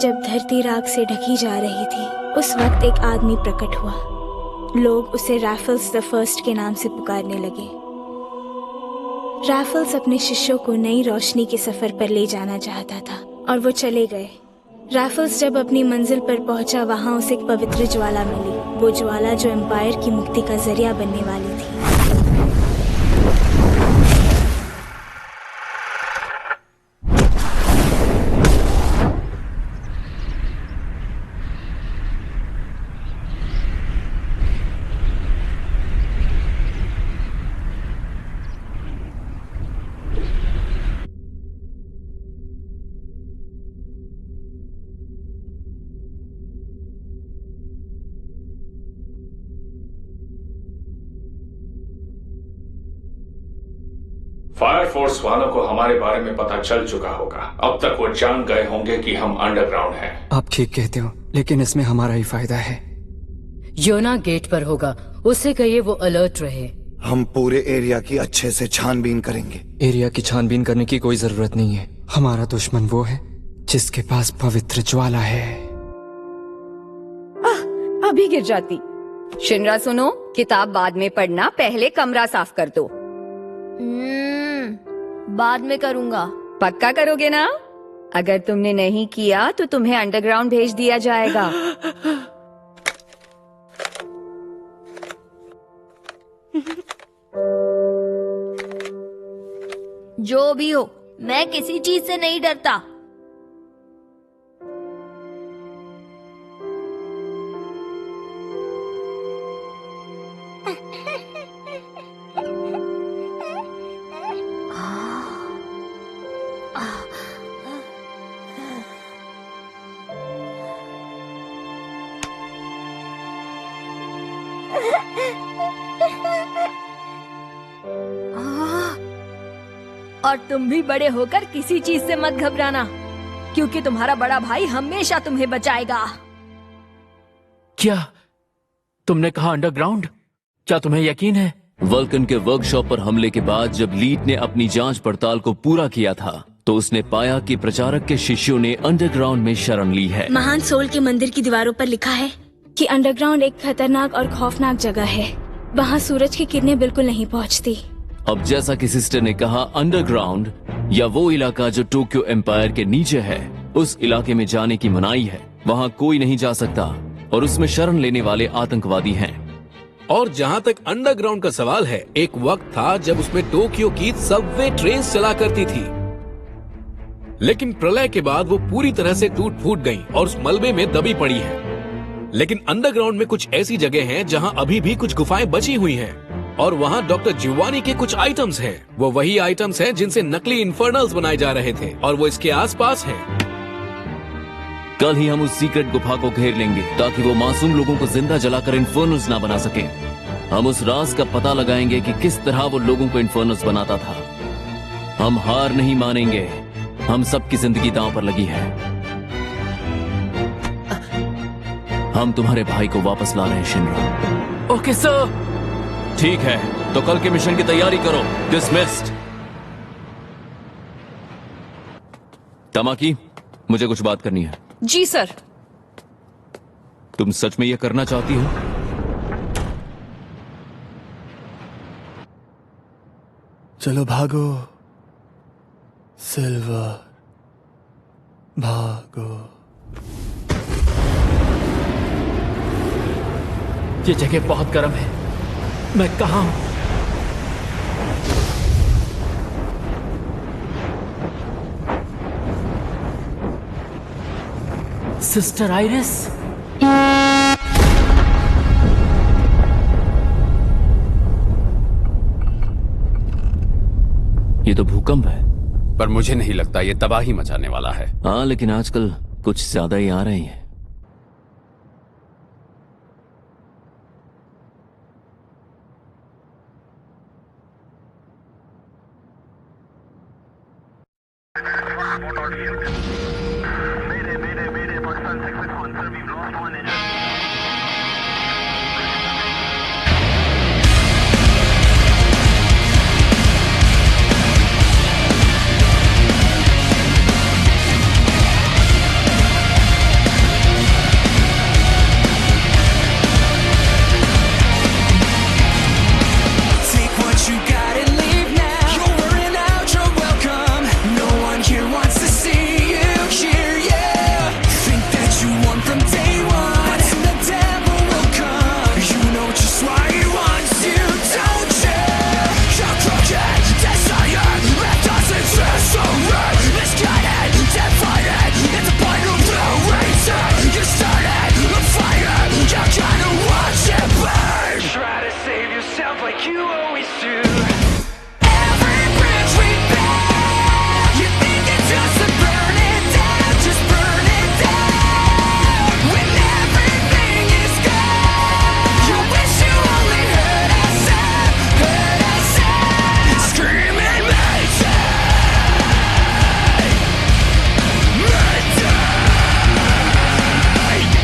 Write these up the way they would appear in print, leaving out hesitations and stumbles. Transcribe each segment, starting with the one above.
जब धरती राख से ढकी जा रही थी, उस वक्त एक आदमी प्रकट हुआ। लोग उसे रैफल्स द फर्स्ट के नाम से पुकारने लगे। रैफल्स अपने शिष्यों को नई रोशनी के सफर पर ले जाना चाहता था और वो चले गए। रैफल्स जब अपनी मंजिल पर पहुंचा, वहां उसे एक पवित्र ज्वाला मिली, वो ज्वाला जो एम्पायर की मुक्ति का जरिया बनने वाली थी। फायर फोर्स वालों को हमारे बारे में पता चल चुका होगा। अब तक वो जान गए होंगे कि हम अंडरग्राउंड हैं। आप ठीक कहते हो, लेकिन इसमें हमारा ही फायदा है। योना गेट पर होगा, उससे कहिए वो अलर्ट रहे। हम पूरे एरिया की अच्छे से छानबीन करेंगे। एरिया की छानबीन करने की कोई जरूरत नहीं है। हमारा दुश्मन वो है जिसके पास पवित्र ज्वाला है। अभी गिर जाती। शिनरा सुनो, किताब बाद में पढ़ना, पहले कमरा साफ कर दो। बाद में करूंगा। पक्का करोगे ना? अगर तुमने नहीं किया तो तुम्हें अंडरग्राउंड भेज दिया जाएगा। जो भी हो, मैं किसी चीज से नहीं डरता। और तुम भी बड़े होकर किसी चीज से मत घबराना, क्योंकि तुम्हारा बड़ा भाई हमेशा तुम्हें बचाएगा। क्या तुमने कहा अंडरग्राउंड? क्या तुम्हें यकीन है? वल्कन के वर्कशॉप पर हमले के बाद जब लीड ने अपनी जांच पड़ताल को पूरा किया था, तो उसने पाया कि प्रचारक के शिष्यों ने अंडरग्राउंड में शरण ली है। महान सोल के मंदिर की दीवारों पर लिखा है कि अंडरग्राउंड एक खतरनाक और खौफनाक जगह है। वहाँ सूरज की किरणें बिल्कुल नहीं पहुँचती। अब जैसा कि सिस्टर ने कहा, अंडरग्राउंड या वो इलाका जो टोक्यो एम्पायर के नीचे है, उस इलाके में जाने की मनाही है। वहाँ कोई नहीं जा सकता और उसमें शरण लेने वाले आतंकवादी हैं। और जहाँ तक अंडरग्राउंड का सवाल है, एक वक्त था जब उसमें टोक्यो की सबवे ट्रेन चला करती थी, लेकिन प्रलय के बाद वो पूरी तरह से टूट फूट गई और उस मलबे में दबी पड़ी है। लेकिन अंडरग्राउंड में कुछ ऐसी जगह हैं जहाँ अभी भी कुछ गुफाएं बची हुई हैं, और वहाँ डॉक्टर जिवानी के कुछ आइटम्स हैं। वो वही आइटम्स हैं जिनसे नकली इन्फर्नल्स बनाए जा रहे थे, और वो इसके आसपास हैं। कल ही हम उस सीक्रेट गुफा को घेर लेंगे ताकि वो मासूम लोगों को जिंदा जलाकर इन्फर्नल्स ना बना सके। हम उस राज का पता लगाएंगे कि किस तरह वो लोगों को इन्फर्नल्स बनाता था। हम हार नहीं मानेंगे। हम सबकी जिंदगी दांव पर लगी है। हम तुम्हारे भाई को वापस ला रहे हैं, शिनरा। Okay sir. ठीक है, तो कल के मिशन की तैयारी करो। डिसमिस्ड। तमाकी, मुझे कुछ बात करनी है। जी सर। तुम सच में ये करना चाहती हो? चलो भागो सिल्वर, भागो। ये जगह बहुत गर्म है। मैं कहाँ हूं? Sister iris? ये तो भूकंप है। पर मुझे नहीं लगता ये तबाही मचाने वाला है। हाँ, लेकिन आजकल कुछ ज्यादा ही आ रहे हैं। like you always do. Every bridge we burn, you think it's just to burn it down, just burn it down. When everything is gone, you wish you only heard us out, screaming Mayday, Mayday, Mayday.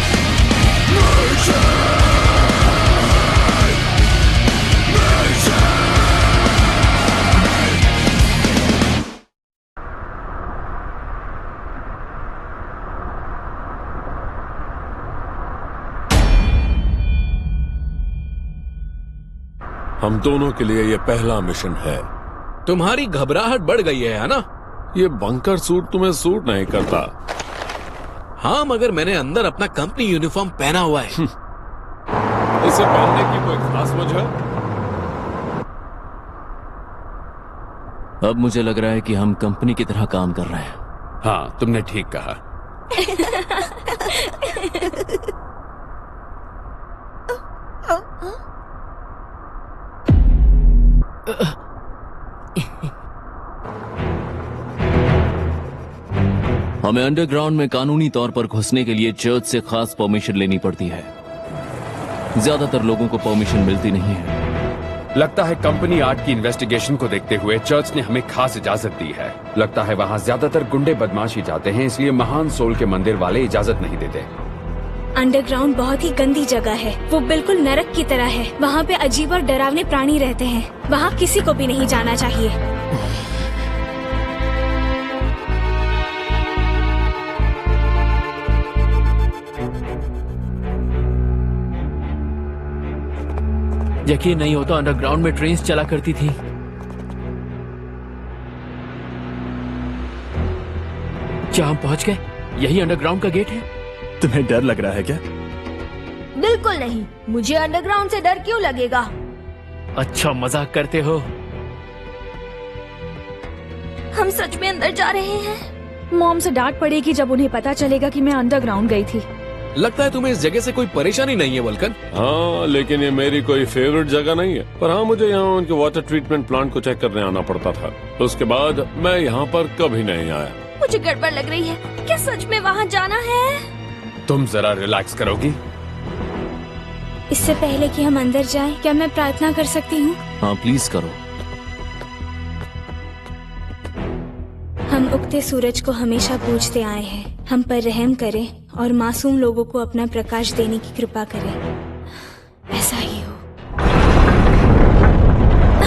हम दोनों के लिए ये पहला mission है। तुम्हारी घबराहट बढ़ गई है ना? ये बंकर सूट तुम्हें सूट नहीं करता। हाँ, मगर मैंने अंदर अपना कंपनी यूनिफॉर्म पहना हुआ है। इसे पहनने की कोई खास वजह? अब मुझे लग रहा है कि हम कंपनी की तरह काम कर रहे हैं। हाँ, तुमने ठीक कहा। हमें अंडरग्राउंड में कानूनी तौर पर घुसने के लिए चर्च से खास परमिशन लेनी पड़ती है। ज्यादातर लोगों को परमिशन मिलती नहीं है। लगता है कंपनी आर्ट की इन्वेस्टिगेशन को देखते हुए चर्च ने हमें खास इजाजत दी है। लगता है वहाँ ज्यादातर गुंडे बदमाश ही जाते हैं, इसलिए महान सोल के मंदिर वाले इजाजत नहीं देते। अंडरग्राउंड बहुत ही गंदी जगह है। वो बिल्कुल नरक की तरह है। वहाँ पे अजीब और डरावने प्राणी रहते हैं। वहाँ किसी को भी नहीं जाना चाहिए। यकीन नहीं होता, अंडरग्राउंड में ट्रेन्स चला करती थी। क्या हम पहुंच गए? यही अंडरग्राउंड का गेट है। तुम्हें डर लग रहा है क्या? बिल्कुल नहीं। मुझे अंडरग्राउंड से डर क्यों लगेगा? अच्छा, मजाक करते हो। हम सच में अंदर जा रहे हैं। मॉम से डांट पड़ेगी जब उन्हें पता चलेगा कि मैं अंडरग्राउंड गई थी। लगता है तुम्हें इस जगह से कोई परेशानी नहीं है वल्कन? हाँ, लेकिन ये मेरी कोई फेवरेट जगह नहीं है। पर हाँ, मुझे यहाँ उनके वाटर ट्रीटमेंट प्लांट को चेक करने आना पड़ता था। उसके बाद मैं यहाँ पर कभी नहीं आया। मुझे गड़बड़ लग रही है। क्या सच में वहाँ जाना है? तुम जरा रिलैक्स करोगी? इससे पहले कि हम अंदर जाएं, क्या मैं प्रार्थना कर सकती हूँ? हाँ, प्लीज करो। हम उगते सूरज को हमेशा पूजते आए हैं। हम पर रहम करें और मासूम लोगों को अपना प्रकाश देने की कृपा करें। ऐसा ही हो।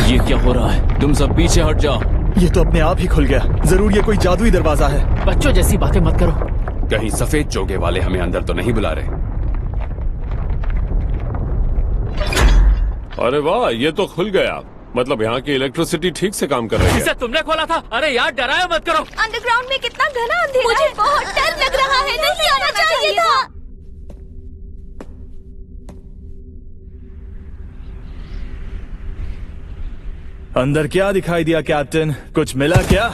ये क्या हो रहा है? तुम सब पीछे हट जाओ। ये तो अपने आप ही खुल गया। जरूर ये कोई जादुई दरवाजा है। बच्चों जैसी बातें मत करो। कहीं सफेद चोगे वाले हमें अंदर तो नहीं बुला रहे? अरे वाह, ये तो खुल गया। मतलब यहाँ की इलेक्ट्रिसिटी ठीक से काम कर रही है। इसे तुमने खोला था? अरे यार, डराया मत करो। अंडरग्राउंड में कितना घना अंधेरा है। मुझे बहुत डर लग रहा है। नहीं आना चाहिए था। अंदर क्या दिखाई दिया कैप्टन? कुछ मिला क्या?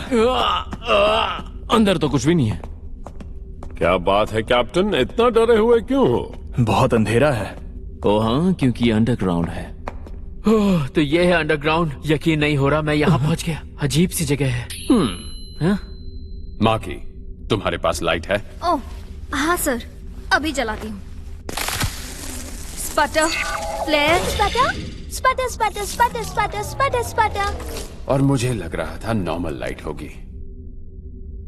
अंदर तो कुछ भी नहीं है। क्या बात है कैप्टन, इतना डरे हुए क्यों हो? बहुत अंधेरा है। ओ हाँ, क्योंकि अंडरग्राउंड है। ओह, तो ये है अंडरग्राउंड। यकीन नहीं हो रहा, मैं यहाँ पहुँच गया। अजीब सी जगह है। माँ की, तुम्हारे पास लाइट है? ओह हाँ सर, अभी जलाती हूँ। Sputter, flare, sputter, sputter, sputter, sputter, sputter, sputter, sputter. और मुझे लग रहा था नॉर्मल लाइट होगी।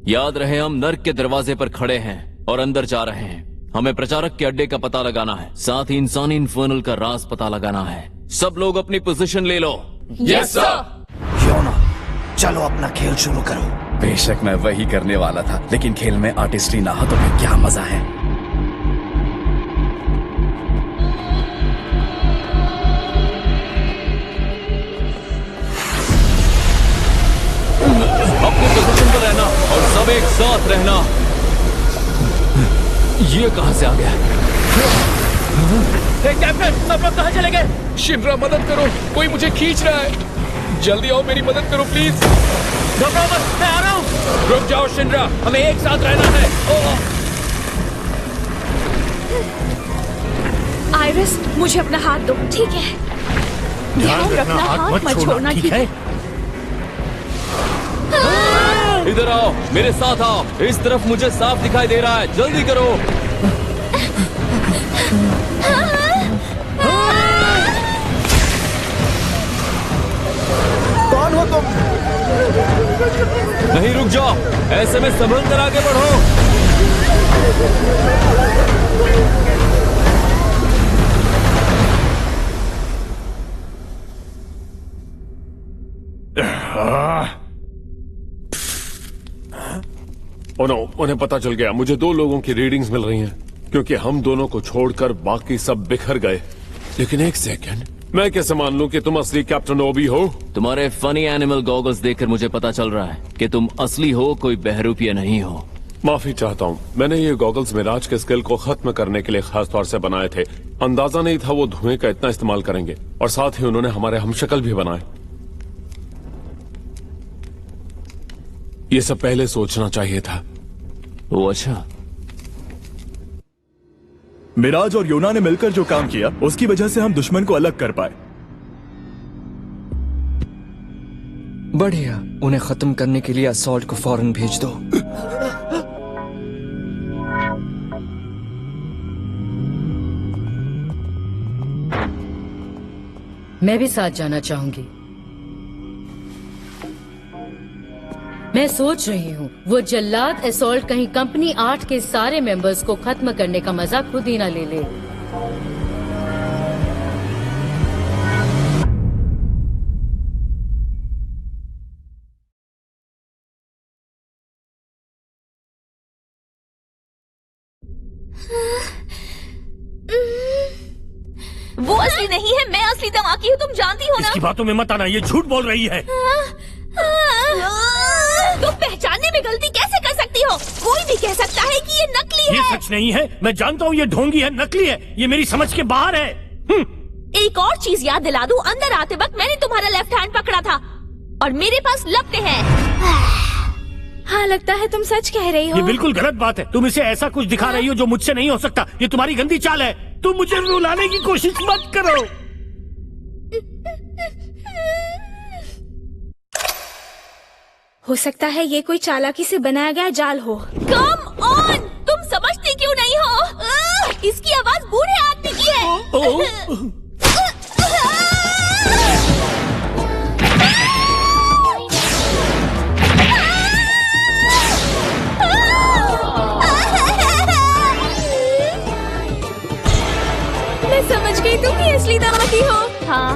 याद रहे, हम नर्क के दरवाजे पर खड़े हैं और अंदर जा रहे हैं। हमें प्रचारक के अड्डे का पता लगाना है, साथ ही इंसानी इन्फर्नल का राज पता लगाना है। सब लोग अपनी पोजीशन ले लो। Yes sir. योना, चलो अपना खेल शुरू करो। बेशक मैं वही करने वाला था, लेकिन खेल में आर्टिस्ट्री ना हो तो फिर क्या मजा है। अपनी पोजीशन पर रहना और सब एक साथ रहना। ये कहां से आ गया? कैप्टन, सब लोग कहाँ चले गए? शिनरा, मदद करो, कोई मुझे खींच रहा है। जल्दी आओ, मेरी मदद करो प्लीज। घबराओ मत, मैं आ रहा हूँ। रुक जाओ शिनरा, हमें एक साथ रहना है। आइरिस, मुझे अपना हाथ दो। ठीक है। ध्यान रखना, हाथ मत छोड़ना, ठीक है? इधर आओ, मेरे साथ आओ। इस तरफ मुझे साफ दिखाई दे रहा है, जल्दी करो। कौन हो तुम? नहीं, रुक जाओ, ऐसे में संभल कर आगे बढ़ो। उन्हें पता चल गया। मुझे 2 लोगों की रीडिंग्स मिल रही हैं, क्योंकि हम दोनों को छोड़कर बाकी सब बिखर गए। लेकिन एक सेकंड, मैं कैसे मान लूं कि तुम असली कैप्टन ओबी हो? तुम्हारे फनी एनिमल गॉगल्स देखकर मुझे पता चल रहा है कि तुम असली हो, कोई बहरूपिया नहीं हो। माफी चाहता हूँ, मैंने ये गॉगल्स मिराज के स्किल को खत्म करने के लिए खास तौर से बनाए थे। अंदाजा नहीं था वो धुएं का इतना इस्तेमाल करेंगे, और साथ ही उन्होंने हमारे हमशक्ल भी बनाए। ये सब पहले सोचना चाहिए था। वो अच्छा। मिराज और योना ने मिलकर जो काम किया, उसकी वजह से हम दुश्मन को अलग कर पाए। बढ़िया, उन्हें खत्म करने के लिए असॉल्ट को फौरन भेज दो। मैं भी साथ जाना चाहूंगी। मैं सोच रही हूँ वो जल्लाद असॉल्ट कहीं कंपनी 8 के सारे मेंबर्स को खत्म करने का मजा खुद ही ना ले ले। वो असली नहीं है, मैं असली धमाकी हूँ, तुम जानती हो ना। इसकी बातों में मत आना, ये झूठ बोल रही है। तुम पहचानने में गलती कैसे कर सकती हो? कोई भी कह सकता है कि ये नकली है। ये सच नहीं है, मैं जानता हूँ ये ढोंगी है, नकली है, ये मेरी समझ के बाहर है। एक और चीज याद दिला दूं, अंदर आते वक्त मैंने तुम्हारा लेफ्ट हैंड पकड़ा था और मेरे पास लपटे हैं। हाँ, लगता है तुम सच कह रही हो। ये बिल्कुल गलत बात है। तुम इसे ऐसा कुछ दिखा रही हो जो मुझसे नहीं हो सकता। ये तुम्हारी गंदी चाल है। तुम मुझे रुलाने की कोशिश मत करो। हो सकता है ये कोई चालाकी से बनाया गया जाल हो। कम ऑन, तुम समझती क्यों नहीं हो? इसकी आवाज बूढ़े आदमी की है। मैं समझ गई तुम ही असली धमाकी हो। हाँ,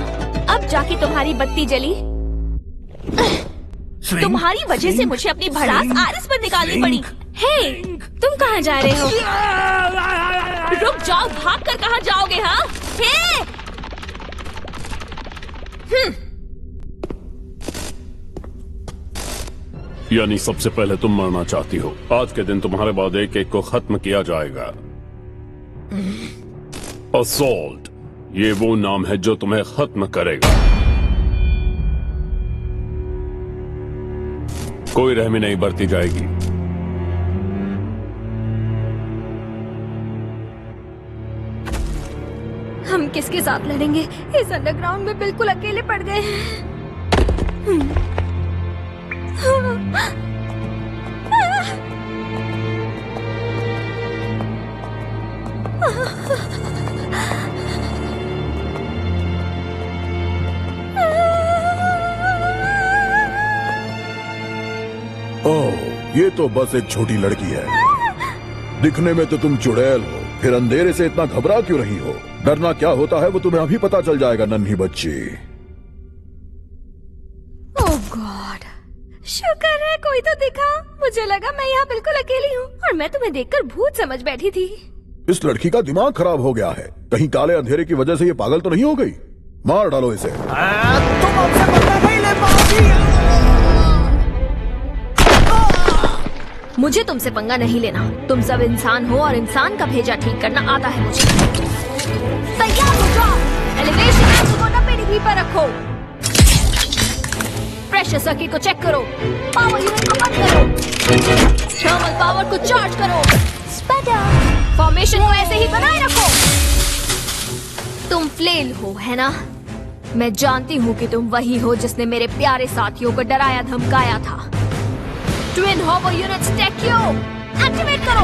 अब जाके तुम्हारी बत्ती जली। तुम्हारी वजह से मुझे अपनी भड़ास आरिस पर निकालनी पड़ी। हे, तुम कहाँ जा रहे हो? रुक जाओ, भाग कर कहाँ जाओगे? हाँ, हे! यानी सबसे पहले तुम मरना चाहती हो। आज के दिन तुम्हारे बाद एक एक को खत्म किया जाएगा। असॉल्ट, ये वो नाम है जो तुम्हें खत्म करेगा। कोई रहमी नहीं बरती जाएगी। हम किसके साथ लड़ेंगे? इस अंडरग्राउंड में बिल्कुल अकेले पड़ गए हैं। ओह, ये तो बस एक छोटी लड़की है। दिखने में तो तुम चुड़ैल हो, फिर अंधेरे से इतना घबरा क्यों रही हो? डरना क्या होता है वो तुम्हें अभी पता चल जाएगा, नन्ही बच्ची। ओह गॉड, शुक्र है कोई तो दिखा। मुझे लगा मैं यहाँ बिल्कुल अकेली हूँ और मैं तुम्हें देखकर भूत समझ बैठी थी। इस लड़की का दिमाग खराब हो गया है। कहीं काले अंधेरे की वजह से ये पागल तो नहीं हो गई? मार डालो इसे। तुम हमसे बदला नहीं ले पाओगी। मुझे तुमसे पंगा नहीं लेना। तुम सब इंसान हो और इंसान का भेजा ठीक करना आता है मुझे। तैयार हो जाओ। एलिवेशन एंगल को 90 डिग्री पर रखो। प्रेशर सर्किट को चेक करो। पावर यूनिट को बंद करो। थर्मल पावर को चार्ज करो। स्पैटर। फॉर्मेशन को ऐसे ही बनाए रखो। तुम फ्लेल हो, है ना? मैं जानती हूँ कि तुम वही हो जिसने मेरे प्यारे साथियों को डराया धमकाया था। ट्विन होवर यूनिट्स टेक्यो एक्टिवेट करो।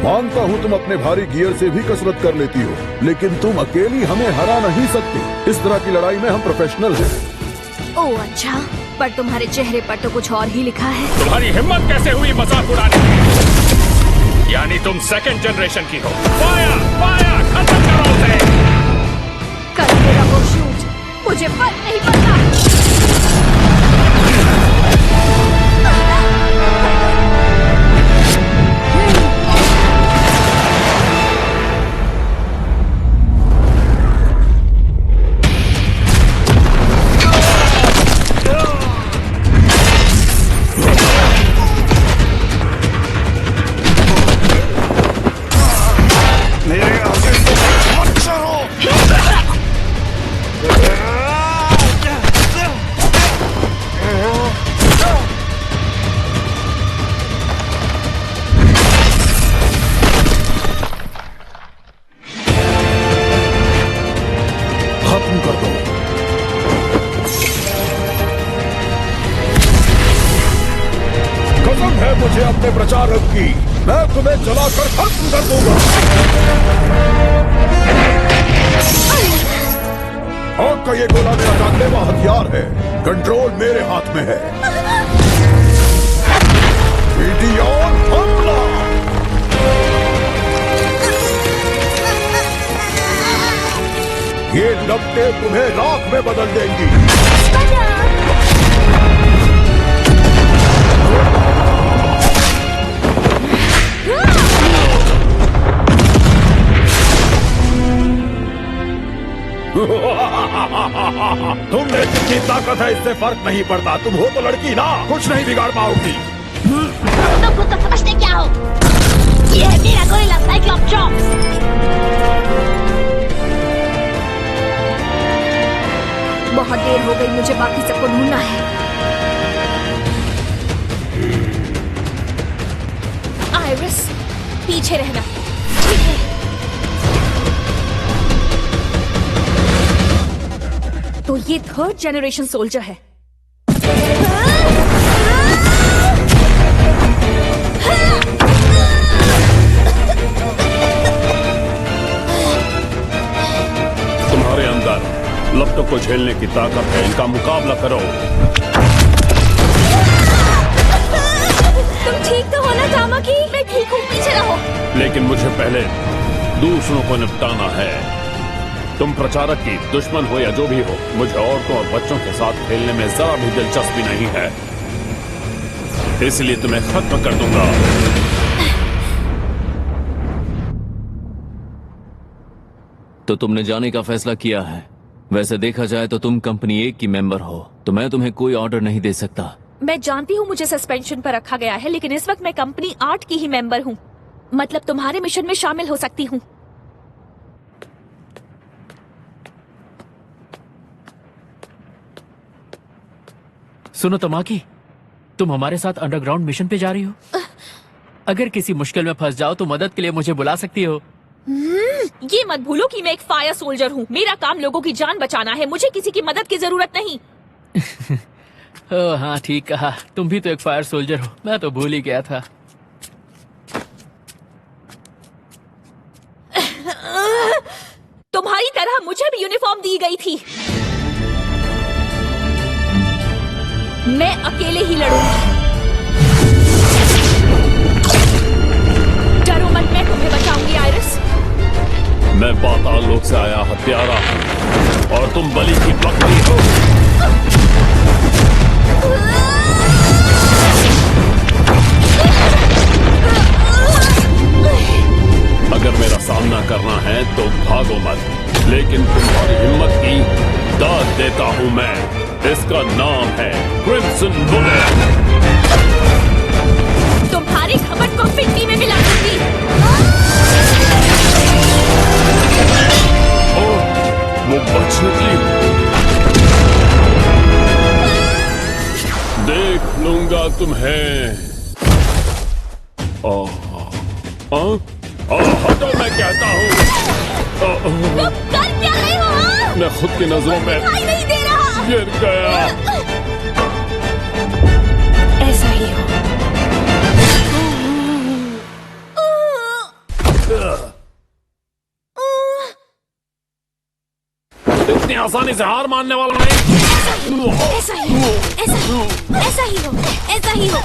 मानता हूँ तुम अपने भारी गियर से भी कसरत कर लेती हो, लेकिन तुम अकेली हमें हरा नहीं सकती। इस तरह की लड़ाई में हम प्रोफेशनल हैं। ओह अच्छा, पर तुम्हारे चेहरे पर तो कुछ और ही लिखा है। तुम्हारी हिम्मत कैसे हुई मजाक उड़ाने की? यानी तुम सेकंड जनरेशन की हो। फायर फायर, खत्म करो उसे। करते रहो शूट, मुझे फर्क नहीं पड़ता। मुझे अपने प्रचारक की, मैं तुम्हें जलाकर खत्म कर दूंगा। आग का ये गोला मेरा जानलेवा हथियार है। कंट्रोल मेरे हाथ में है। मीटियोर हमला। ये लपटें तुम्हें राख में बदल देंगी। तुम में जितनी ताकत है इससे फर्क नहीं पड़ता। तुम हो तो लड़की ना, कुछ नहीं बिगाड़ पाओगी। तुम खुद को समझते क्या हो? ये है मेरा गोरिल्ला साइक्लोप चॉप्स। बहुत देर हो गई, मुझे बाकी सबको ढूंढना है। आइरिस, पीछे रहना। ठीक है। तो ये थर्ड जनरेशन सोल्जर है। तुम्हारे अंदर लपटों को झेलने की ताकत है, इनका मुकाबला करो। तुम ठीक तो हो ना तामाकी? मैं ठीक हूँ, पीछे रहो। लेकिन मुझे पहले दूसरों को निपटाना है। तुम प्रचारक की दुश्मन हो या जो भी हो, मुझे औरतों और बच्चों के साथ खेलने में जरा भी दिलचस्पी नहीं है, इसलिए तुम्हें खत्म कर दूंगा। तो तुमने जाने का फैसला किया है। वैसे देखा जाए तो तुम कंपनी 1 की मेंबर हो, तो मैं तुम्हें कोई ऑर्डर नहीं दे सकता। मैं जानती हूँ मुझे सस्पेंशन पर रखा गया है, लेकिन इस वक्त मैं कंपनी 8 की ही मेंबर हूँ। मतलब तुम्हारे मिशन में शामिल हो सकती हूँ। सुनो तमाकी, तुम हमारे साथ अंडरग्राउंड मिशन पे जा रही हो। अगर किसी मुश्किल में फंस जाओ तो मदद के लिए मुझे बुला सकती हो। ये मत भूलो कि मैं एक फायर सोल्जर हूँ। मेरा काम लोगों की जान बचाना है, मुझे किसी की मदद की जरूरत नहीं। ओह हाँ, ठीक कहा। तुम भी तो एक फायर सोल्जर हो, मैं तो भूल ही गया था। तुम्हारी तरह मुझे भी यूनिफॉर्म दी गई थी। मैं अकेले ही लड़ूंगी। डरो मत, मैं तुम्हें बचाऊंगी आइरिस। मैं पाताल लोक से आया हत्यारा हूँ और तुम बलि की बकरी हो। अगर मेरा सामना करना है तो भागो मत, लेकिन तुम्हारी हिम्मत की दाद देता हूँ मैं। इसका नाम है क्रिम्सन बुलेट। तुम्हारी खपत को मिट्टी में मिला दूंगी। वो बच निकली। देख लूंगा तुम्हें। हटो मैं कहता हूँ। खुद की नजरों में दिखाई नहीं दे रहा। गिर गया। ऐसा ही हो। इतनी आसानी से हार मानने वाला नहीं। ऐसा ही हो, ऐसा ही हो, ऐसा ही हो, ऐसा ही हो, ऐसा ही हो,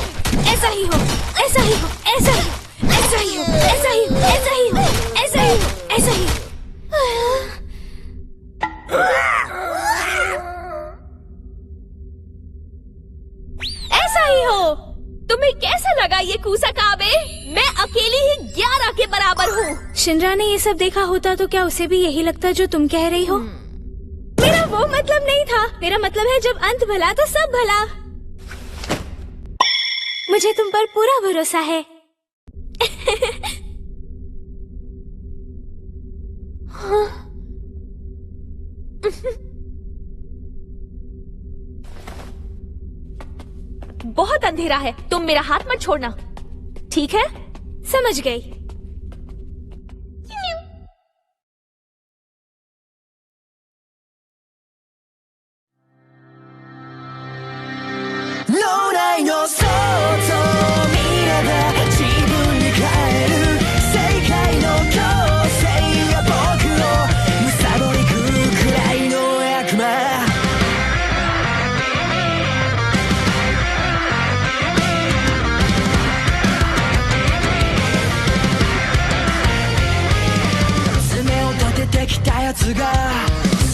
ऐसा ही हो, ऐसा ही हो, ऐसा ही हो, ऐसा ही हो, ऐसा ही हो, ऐसा ही हो, ऐसा ही हो। ऐसा ही हो। तुम्हें कैसा लगा ये कूसा काबे? मैं अकेली ही 11 के बराबर हूँ। शिनरा ने ये सब देखा होता तो क्या उसे भी यही लगता जो तुम कह रही हो? मेरा वो मतलब नहीं था। मेरा मतलब है जब अंत भला तो सब भला। मुझे तुम पर पूरा भरोसा है। बहुत अंधेरा है, तुम मेरा हाथ मत छोड़ना, ठीक है? समझ गई।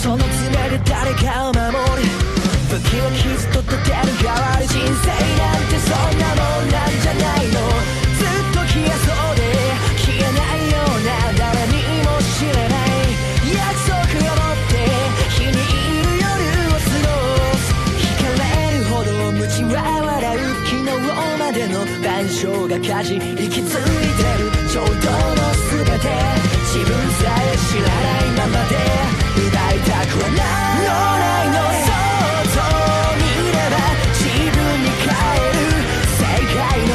その爪で誰かを守り武器を傷と解ける代わり人生なんてそんなもんなんじゃないのずっと消えそうで消えないような誰にも知れない約束を持って日にいる夜を過ごす惹かれるほど無知は笑う昨日までの談笑が火事息ついてる衝動の全て自分さえ知らないままで奪いたくはない脳内の想像を見れば自分に変える世界の